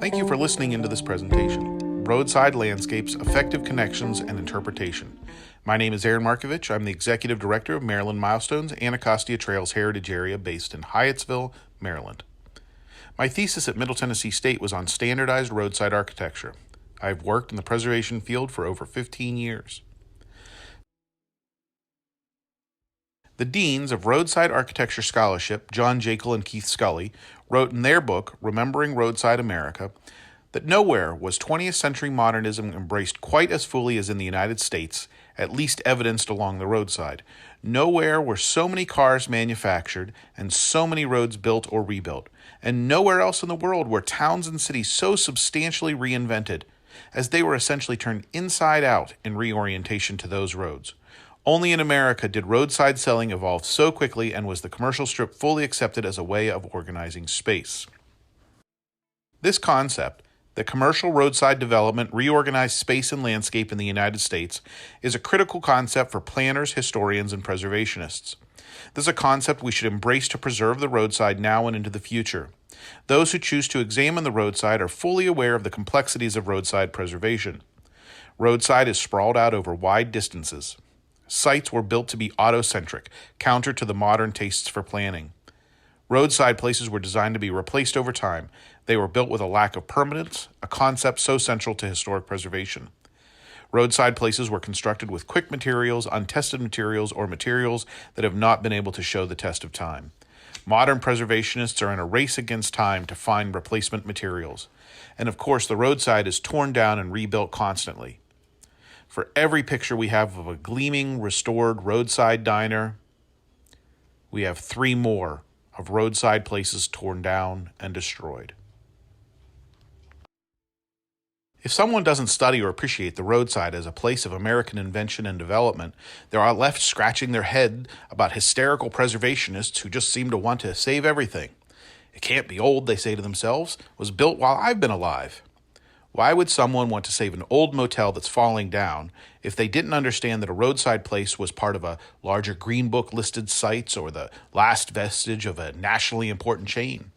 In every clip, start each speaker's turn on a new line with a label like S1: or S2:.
S1: Thank you for listening into this presentation, Roadside Landscapes, Effective Connections and Interpretation. My name is Aaron Marcavitch. I'm the Executive Director of Maryland Milestones, Anacostia Trails Heritage Area based in Hyattsville, Maryland. My thesis at Middle Tennessee State was on standardized roadside architecture. I've worked in the preservation field for over 15 years. The Deans of Roadside Architecture Scholarship, John Jekyll and Keith Scully, wrote in their book, Remembering Roadside America, that nowhere was 20th century modernism embraced quite as fully as in the United States, at least evidenced along the roadside. Nowhere were so many cars manufactured and so many roads built or rebuilt, and nowhere else in the world were towns and cities so substantially reinvented, as they were essentially turned inside out in reorientation to those roads. Only in America did roadside selling evolve so quickly and was the commercial strip fully accepted as a way of organizing space. This concept, that commercial roadside development reorganized space and landscape in the United States, is a critical concept for planners, historians, and preservationists. This is a concept we should embrace to preserve the roadside now and into the future. Those who choose to examine the roadside are fully aware of the complexities of roadside preservation. Roadside is sprawled out over wide distances. Sites were built to be autocentric, counter to the modern tastes for planning. Roadside places were designed to be replaced over time. They were built with a lack of permanence, a concept so central to historic preservation. Roadside places were constructed with quick materials, untested materials, or materials that have not been able to show the test of time. Modern preservationists are in a race against time to find replacement materials. And of course, the roadside is torn down and rebuilt constantly. For every picture we have of a gleaming, restored roadside diner, we have 3 more of roadside places torn down and destroyed. If someone doesn't study or appreciate the roadside as a place of American invention and development, they are left scratching their head about hysterical preservationists who just seem to want to save everything. It can't be old, they say to themselves. It was built while I've been alive. Why would someone want to save an old motel that's falling down if they didn't understand that a roadside place was part of a larger Green Book listed sites or the last vestige of a nationally important chain?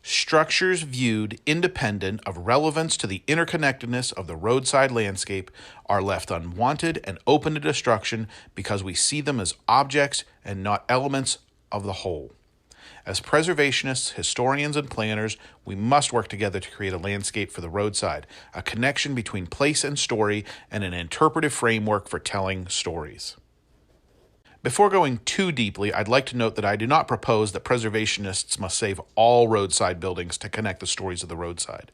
S1: Structures viewed independent of relevance to the interconnectedness of the roadside landscape are left unwanted and open to destruction because we see them as objects and not elements of the whole. As preservationists, historians, and planners, we must work together to create a landscape for the roadside, a connection between place and story, and an interpretive framework for telling stories. Before going too deeply, I'd like to note that I do not propose that preservationists must save all roadside buildings to connect the stories of the roadside.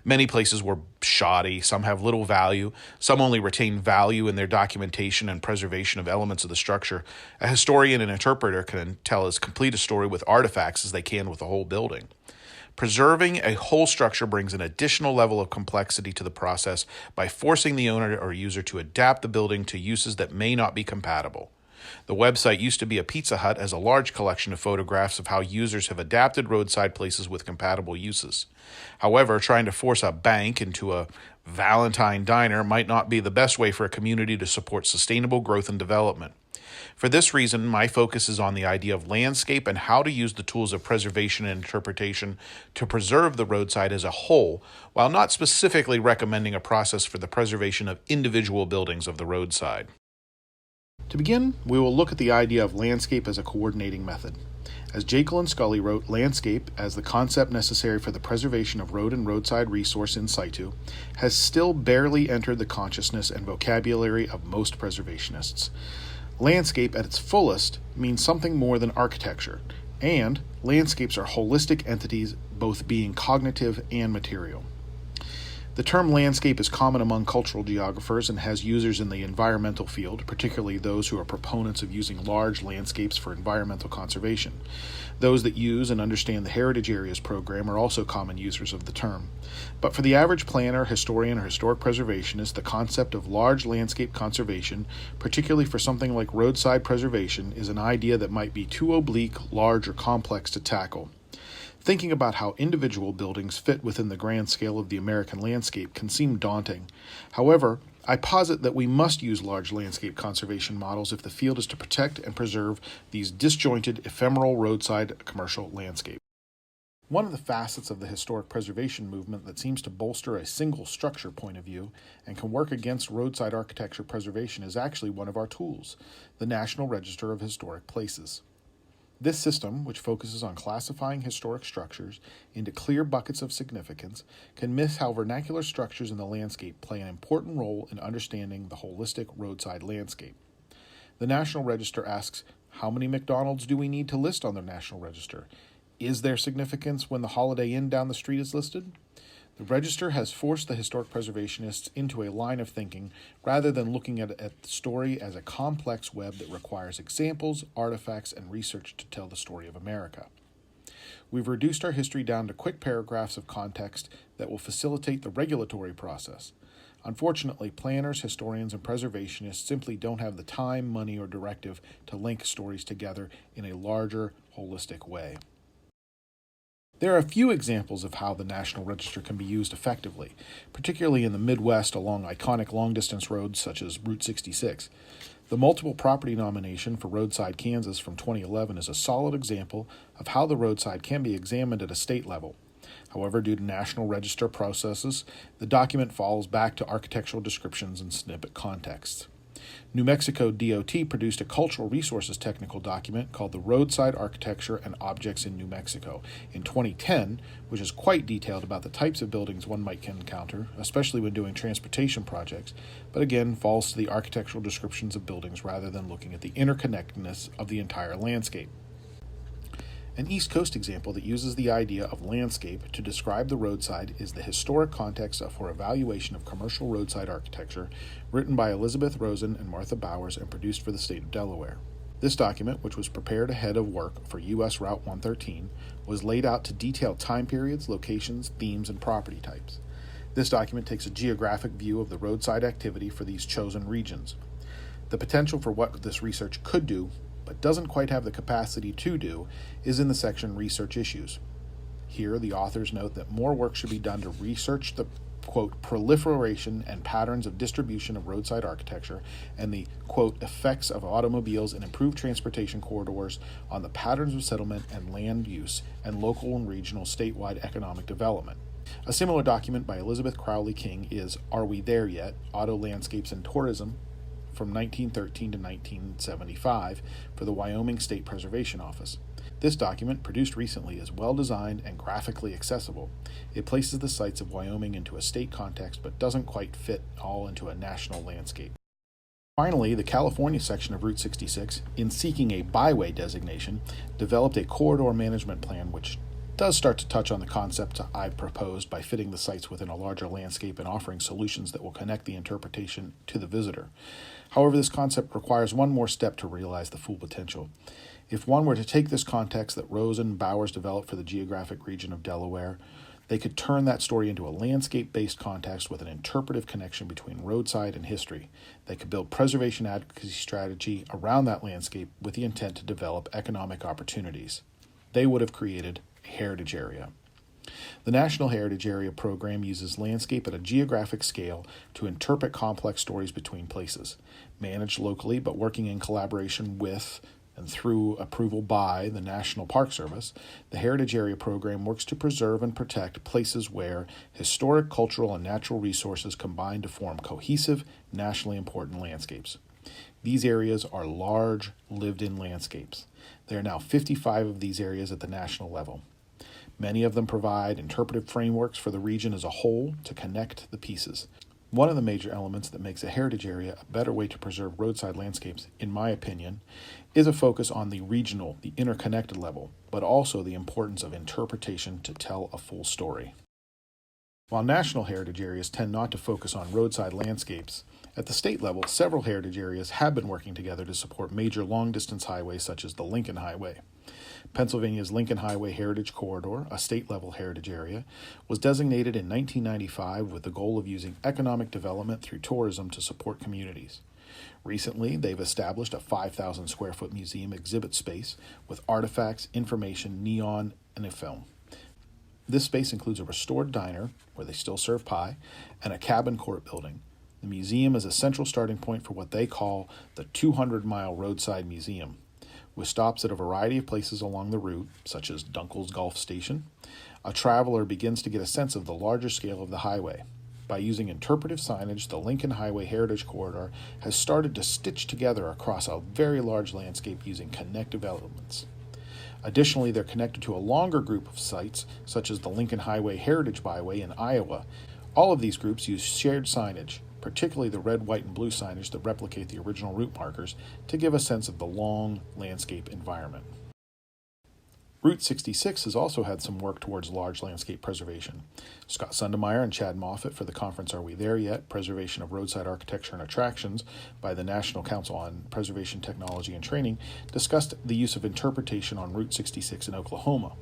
S1: Many places were shoddy, some have little value, some only retain value in their documentation and preservation of elements of the structure. A historian and interpreter can tell as complete a story with artifacts as they can with the whole building. Preserving a whole structure brings an additional level of complexity to the process by forcing the owner or user to adapt the building to uses that may not be compatible. The website used to be a Pizza Hut as a large collection of photographs of how users have adapted roadside places with compatible uses. However, trying to force a bank into a Valentine diner might not be the best way for a community to support sustainable growth and development. For this reason, my focus is on the idea of landscape and how to use the tools of preservation and interpretation to preserve the roadside as a whole, while not specifically recommending a process for the preservation of individual buildings of the roadside. To begin, we will look at the idea of landscape as a coordinating method. As Jekyll and Scully wrote, landscape, as the concept necessary for the preservation of road and roadside resource in situ, has still barely entered the consciousness and vocabulary of most preservationists. Landscape at its fullest means something more than architecture, and landscapes are holistic entities, both being cognitive and material. The term landscape is common among cultural geographers and has users in the environmental field, particularly those who are proponents of using large landscapes for environmental conservation. Those that use and understand the Heritage Areas program are also common users of the term. But for the average planner, historian, or historic preservationist, the concept of large landscape conservation, particularly for something like roadside preservation, is an idea that might be too oblique, large, or complex to tackle. Thinking about how individual buildings fit within the grand scale of the American landscape can seem daunting. However, I posit that we must use large landscape conservation models if the field is to protect and preserve these disjointed, ephemeral roadside commercial landscapes. One of the facets of the historic preservation movement that seems to bolster a single structure point of view and can work against roadside architecture preservation is actually one of our tools, the National Register of Historic Places. This system, which focuses on classifying historic structures into clear buckets of significance, can miss how vernacular structures in the landscape play an important role in understanding the holistic roadside landscape. The National Register asks, how many McDonald's do we need to list on the National Register? Is there significance when the Holiday Inn down the street is listed? The Register has forced the historic preservationists into a line of thinking rather than looking at the story as a complex web that requires examples, artifacts, and research to tell the story of America. We've reduced our history down to quick paragraphs of context that will facilitate the regulatory process. Unfortunately, planners, historians, and preservationists simply don't have the time, money, or directive to link stories together in a larger, holistic way. There are a few examples of how the National Register can be used effectively, particularly in the Midwest along iconic long-distance roads such as Route 66. The multiple property nomination for Roadside Kansas from 2011 is a solid example of how the roadside can be examined at a state level. However, due to National Register processes, the document falls back to architectural descriptions and snippet contexts. New Mexico DOT produced a cultural resources technical document called the Roadside Architecture and Objects in New Mexico in 2010, which is quite detailed about the types of buildings one might encounter, especially when doing transportation projects, but again falls to the architectural descriptions of buildings rather than looking at the interconnectedness of the entire landscape. An East Coast example that uses the idea of landscape to describe the roadside is the Historic Context for Evaluation of Commercial Roadside Architecture, written by Elizabeth Rosen and Martha Bowers and produced for the state of Delaware. This document, which was prepared ahead of work for U.S. Route 113, was laid out to detail time periods, locations, themes, and property types. This document takes a geographic view of the roadside activity for these chosen regions. The potential for what this research could do but doesn't quite have the capacity to do, is in the section Research Issues. Here, the authors note that more work should be done to research the, quote, proliferation and patterns of distribution of roadside architecture and the, quote, effects of automobiles and improved transportation corridors on the patterns of settlement and land use and local and regional statewide economic development. A similar document by Elizabeth Crowley King is Are We There Yet? Auto Landscapes and Tourism, from 1913 to 1975 for the Wyoming State Preservation Office. This document, produced recently, is well designed and graphically accessible. It places the sites of Wyoming into a state context but doesn't quite fit all into a national landscape. Finally, the California section of Route 66, in seeking a byway designation, developed a corridor management plan which does start to touch on the concepts I've proposed by fitting the sites within a larger landscape and offering solutions that will connect the interpretation to the visitor. However, this concept requires one more step to realize the full potential. If one were to take this context that Rosen and Bowers developed for the geographic region of Delaware, they could turn that story into a landscape-based context with an interpretive connection between roadside and history. They could build preservation advocacy strategy around that landscape with the intent to develop economic opportunities. They would have created a heritage area. The National Heritage Area program uses landscape at a geographic scale to interpret complex stories between places. Managed locally but working in collaboration with and through approval by the National Park Service, the Heritage Area program works to preserve and protect places where historic, cultural, and natural resources combine to form cohesive, nationally important landscapes. These areas are large, lived-in landscapes. There are now 55 of these areas at the national level. Many of them provide interpretive frameworks for the region as a whole to connect the pieces. One of the major elements that makes a heritage area a better way to preserve roadside landscapes, in my opinion, is a focus on the regional, the interconnected level, but also the importance of interpretation to tell a full story. While national heritage areas tend not to focus on roadside landscapes, at the state level, several heritage areas have been working together to support major long-distance highways such as the Lincoln Highway. Pennsylvania's Lincoln Highway Heritage Corridor, a state-level heritage area, was designated in 1995 with the goal of using economic development through tourism to support communities. Recently, they've established a 5,000 square foot museum exhibit space with artifacts, information, neon, and a film. This space includes a restored diner, where they still serve pie, and a cabin court building. The museum is a central starting point for what they call the 200-mile roadside museum. With stops at a variety of places along the route, such as Dunkel's Golf Station, a traveler begins to get a sense of the larger scale of the highway. By using interpretive signage, the Lincoln Highway Heritage Corridor has started to stitch together across a very large landscape using connective elements. Additionally, they're connected to a longer group of sites, such as the Lincoln Highway Heritage Byway in Iowa. All of these groups use shared signage, particularly the red, white, and blue signage that replicate the original route markers, to give a sense of the long landscape environment. Route 66 has also had some work towards large landscape preservation. Scott Sundemeyer and Chad Moffat for the conference Are We There Yet? Preservation of Roadside Architecture and Attractions by the National Council on Preservation Technology and Training discussed the use of interpretation on Route 66 in Oklahoma.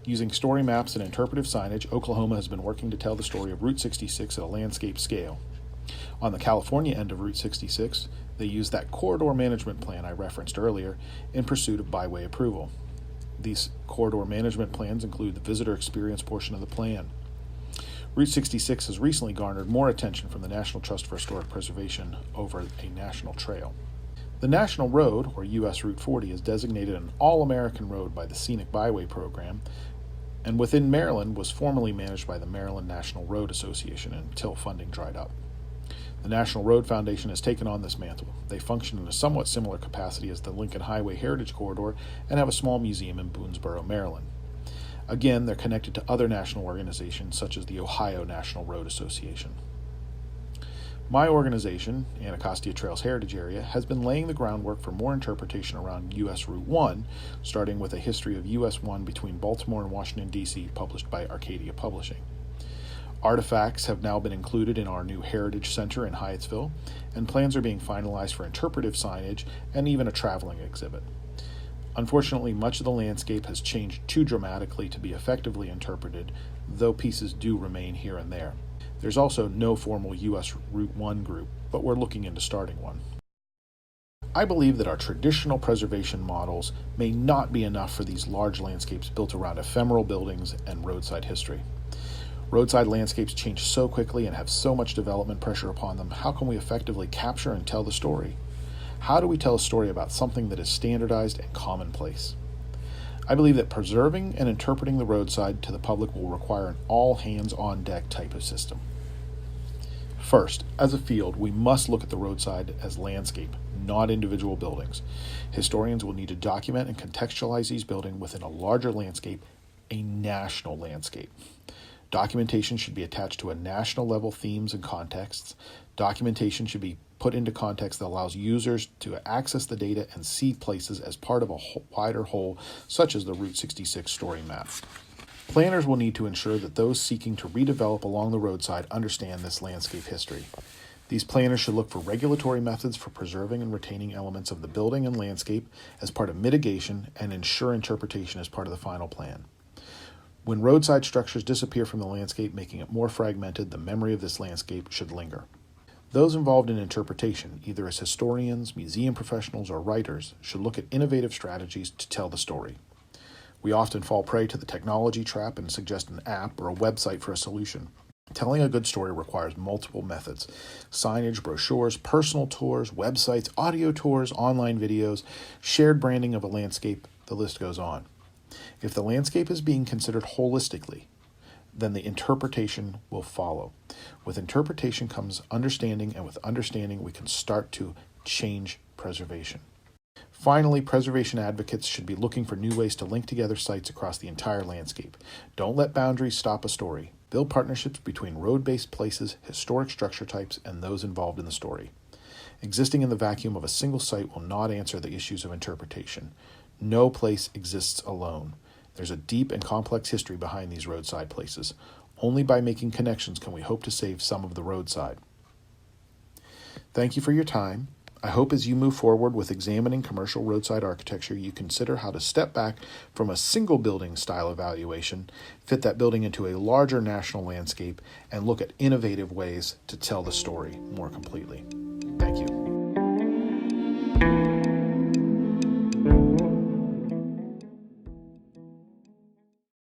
S1: Using story maps and interpretive signage, Oklahoma has been working to tell the story of Route 66 at a landscape scale. On the California end of Route 66, they used that corridor management plan I referenced earlier in pursuit of byway approval. These corridor management plans include the visitor experience portion of the plan. Route 66 has recently garnered more attention from the National Trust for Historic Preservation over a national trail. The National Road, or U.S. Route 40, is designated an All-American Road by the Scenic Byway Program, and within Maryland was formerly managed by the Maryland National Road Association until funding dried up. The National Road Foundation has taken on this mantle. They function in a somewhat similar capacity as the Lincoln Highway Heritage Corridor and have a small museum in Boonesboro, Maryland. Again, they're connected to other national organizations such as the Ohio National Road Association. My organization, Anacostia Trails Heritage Area, has been laying the groundwork for more interpretation around U.S. Route 1, starting with a history of U.S. 1 between Baltimore and Washington, D.C., published by Arcadia Publishing. Artifacts have now been included in our new Heritage Center in Hyattsville, and plans are being finalized for interpretive signage and even a traveling exhibit. Unfortunately, much of the landscape has changed too dramatically to be effectively interpreted, though pieces do remain here and there. There's also no formal U.S. Route 1 group, but we're looking into starting one. I believe that our traditional preservation models may not be enough for these large landscapes built around ephemeral buildings and roadside history. Roadside landscapes change so quickly and have so much development pressure upon them. How can we effectively capture and tell the story? How do we tell a story about something that is standardized and commonplace? I believe that preserving and interpreting the roadside to the public will require an all-hands-on-deck type of system. First, as a field, we must look at the roadside as landscape, not individual buildings. Historians will need to document and contextualize these buildings within a larger landscape, a national landscape. Documentation should be attached to a national level themes and contexts. Documentation should be put into context that allows users to access the data and see places as part of a wider whole, such as the Route 66 story map. Planners will need to ensure that those seeking to redevelop along the roadside understand this landscape history. These planners should look for regulatory methods for preserving and retaining elements of the building and landscape as part of mitigation and ensure interpretation as part of the final plan. When roadside structures disappear from the landscape, making it more fragmented, the memory of this landscape should linger. Those involved in interpretation, either as historians, museum professionals, or writers, should look at innovative strategies to tell the story. We often fall prey to the technology trap and suggest an app or a website for a solution. Telling a good story requires multiple methods: signage, brochures, personal tours, websites, audio tours, online videos, shared branding of a landscape, the list goes on. If the landscape is being considered holistically, then the interpretation will follow. With interpretation comes understanding, and with understanding we can start to change preservation. Finally, preservation advocates should be looking for new ways to link together sites across the entire landscape. Don't let boundaries stop a story. Build partnerships between road-based places, historic structure types, and those involved in the story. Existing in the vacuum of a single site will not answer the issues of interpretation. No place exists alone. There's a deep and complex history behind these roadside places. Only by making connections can we hope to save some of the roadside. Thank you for your time. I hope as you move forward with examining commercial roadside architecture, you consider how to step back from a single building style evaluation, fit that building into a larger national landscape, and look at innovative ways to tell the story more completely. Thank you.